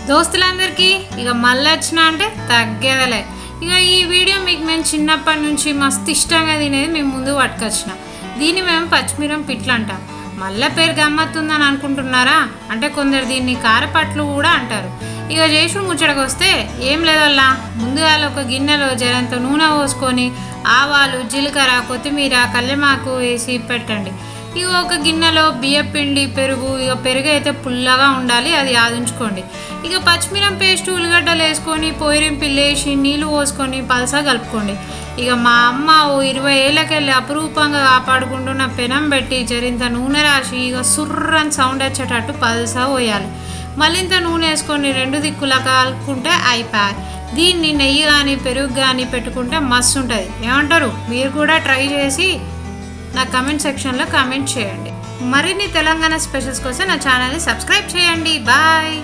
దోస్తులందరికీ ఇక మళ్ళీ వచ్చినా అంటే తగ్గేదలే. ఇక ఈ వీడియో మీకు మేము చిన్నప్పటి నుంచి మస్తు ఇష్టంగా తినేది మేము ముందు పట్టుకొచ్చిన. దీన్ని మేము పచ్చిమిరం పిట్లు అంటాం. మళ్ళీ పేరు గమ్మత్తుందని అనుకుంటున్నారా? అంటే కొందరు దీన్ని కారపట్లు కూడా అంటారు. ఇక చేసుడు ముచ్చటకు వస్తే ఏం లేదల్లా, ముందుగా ఒక గిన్నెలో జరంత నూనె పోసుకొని ఆవాలు, జీలకర్ర, కొత్తిమీర, కల్లెమాకు వేసి పెట్టండి. ఇక ఒక గిన్నెలో బియ్యపిండి, పెరుగు. ఇక పెరుగు అయితే పుల్లగా ఉండాలి, అది ఆదించుకోండి. ఇక పచ్చిమిరం పేస్ట్, ఉల్లిగడ్డలు వేసుకొని పొయ్యిరింపిల్లు వేసి నీళ్ళు పోసుకొని పలసా కలుపుకోండి. ఇక మా అమ్మ ఓ 20 ఏళ్ళకెళ్ళి అపురూపంగా కాపాడుకుంటున్న పెనం పెట్టి జరింత నూనె రాసి ఇక సుర్రని సౌండ్ వచ్చేటట్టు పలసా పోయాలి. మళ్ళీంత నూనె వేసుకొని 2 దిక్కులా కలుపుకుంటే అయిపోయి. దీన్ని నెయ్యి కానీ పెరుగు కానీ పెట్టుకుంటే మస్తు ఉంటుంది. ఏమంటారు? మీరు కూడా ట్రై చేసి నా కమెంట్ సెక్షన్లో కామెంట్ చేయండి. మరిన్ని తెలంగాణ స్పెషల్స్ కోసం నా ఛానల్ని సబ్స్క్రైబ్ చేయండి. బాయ్.